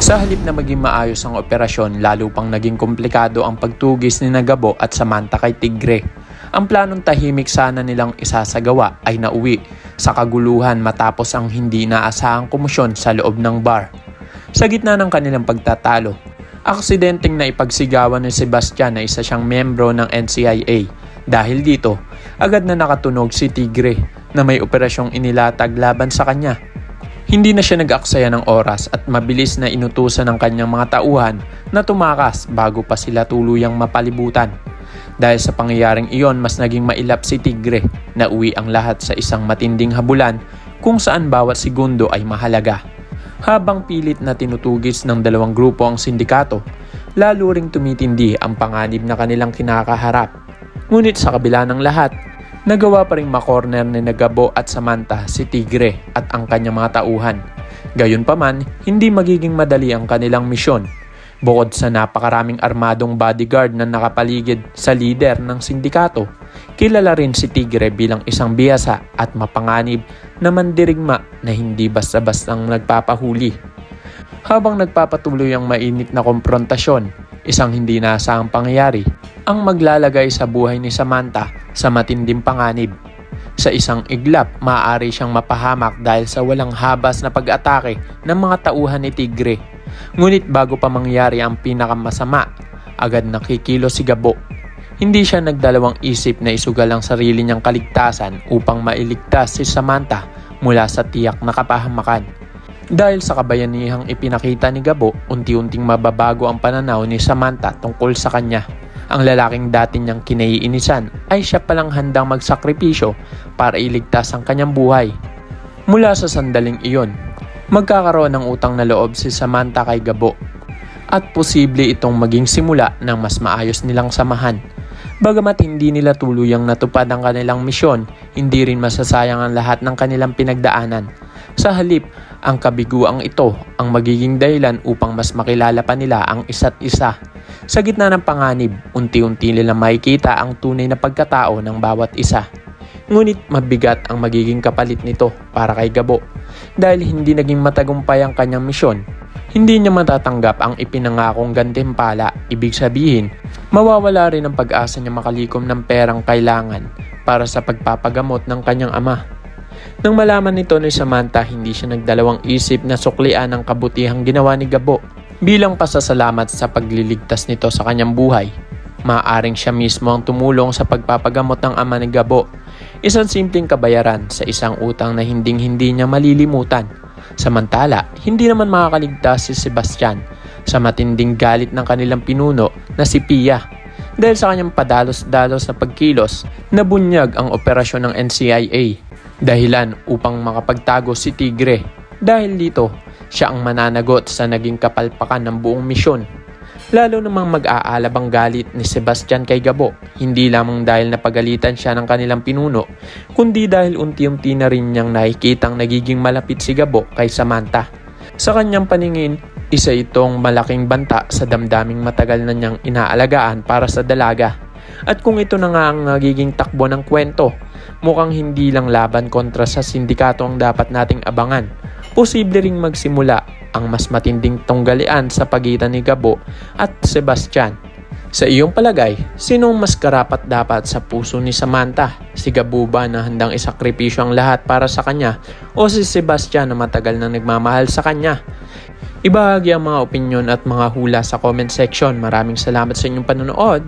Sa halip na maging maayos ang operasyon, lalo pang naging komplikado ang pagtugis ni Gabo at Samantha kay Tigre. Ang planong tahimik sana nilang isasagawa ay nauwi sa kaguluhan matapos ang hindi inaasahang komosyon sa loob ng bar. Sa gitna ng kanilang pagtatalo, aksidenteng na ipagsigawan ni Sebastian na isa siyang membro ng NCIA. Dahil dito, agad na nakatunog si Tigre na may operasyong inilatag laban sa kanya. Hindi na siya nag-aksaya ng oras at mabilis na inutusan ng kanyang mga tauhan na tumakas bago pa sila tuluyang mapalibutan. Dahil sa pangyayaring iyon, mas naging mailap si Tigre na uwi ang lahat sa isang matinding habulan kung saan bawat segundo ay mahalaga. Habang pilit na tinutugis ng dalawang grupo ang sindikato, lalo ring tumitindi ang panganib na kanilang kinakaharap. Ngunit sa kabila ng lahat, nagawa pa ring makorner ni Gabo at Samantha si Tigre at ang kanyang mga tauhan. Gayunpaman, hindi magiging madali ang kanilang misyon. Bukod sa napakaraming armadong bodyguard na nakapaligid sa lider ng sindikato, kilala rin si Tigre bilang isang bihasa at mapanganib na mandirigma na hindi basta-bastang nagpapahuli. Habang nagpapatuloy ang mainit na komprontasyon, isang hindi inaasahang pangyayari ang maglalagay sa buhay ni Samantha sa matinding panganib. Sa isang iglap, maaari siyang mapahamak dahil sa walang habas na pag-atake ng mga tauhan ni Tigre. Ngunit bago pa mangyari ang pinakamasama, agad nakikilo si Gabo. Hindi siya nagdalawang isip na isugal ang sarili niyang kaligtasan upang mailigtas si Samantha mula sa tiyak na kapahamakan. Dahil sa kabayanihang ipinakita ni Gabo, unti-unting mababago ang pananaw ni Samantha tungkol sa kanya. Ang lalaking dati niyang kinaiinisan ay siya palang handang magsakripisyo para iligtas ang kanyang buhay. Mula sa sandaling iyon, magkakaroon ng utang na loob si Samantha kay Gabo at posible itong maging simula ng mas maayos nilang samahan. Bagamat hindi nila tuluyang natupad ang kanilang misyon, hindi rin masasayang ang lahat ng kanilang pinagdaanan. Sa halip, ang kabiguang ito ang magiging dahilan upang mas makilala pa nila ang isa't isa. Sa gitna ng panganib, unti-unti nila makikita ang tunay na pagkatao ng bawat isa. Ngunit mabigat ang magiging kapalit nito para kay Gabo. Dahil hindi naging matagumpay ang kanyang misyon, hindi niya matatanggap ang ipinangakong gantimpala. Ibig sabihin, mawawala rin ang pag-asa niya makalikom ng perang kailangan para sa pagpapagamot ng kanyang ama. Nang malaman nito ni Samantha, hindi siya nagdalawang isip na suklian ang kabutihang ginawa ni Gabo. Bilang pasasalamat sa pagliligtas nito sa kanyang buhay, maaaring siya mismo ang tumulong sa pagpapagamot ng ama ni Gabo. Isang simpleng kabayaran sa isang utang na hinding-hindi niya malilimutan. Samantala, hindi naman makakaligtas si Sebastian sa matinding galit ng kanilang pinuno na si Pia. Dahil sa kanyang padalos-dalos na pagkilos, nabunyag ang operasyon ng NCIA. Dahilan upang makapagtago si Tigre. Dahil dito, siya ang mananagot sa naging kapalpakan ng buong misyon. Lalo namang mag-aalab ang galit ni Sebastian kay Gabo, hindi lamang dahil napagalitan siya ng kanilang pinuno, kundi dahil unti-unti na rin niyang nakikitang nagiging malapit si Gabo kay Samantha. Sa kanyang paningin, isa itong malaking banta sa damdaming matagal na niyang inaalagaan para sa dalaga. At kung ito na nga ang nagiging takbo ng kwento, mukhang hindi lang laban kontra sa sindikato ang dapat nating abangan. Posible ring magsimula ang mas matinding tunggalian sa pagitan ni Gabo at Sebastian. Sa iyong palagay, sinong mas karapat-dapat sa puso ni Samantha? Si Gabo ba na handang isakripisyo ang lahat para sa kanya o si Sebastian na matagal na nagmamahal sa kanya? Ibahagi ang mga opinyon at mga hula sa comment section. Maraming salamat sa inyong panonood.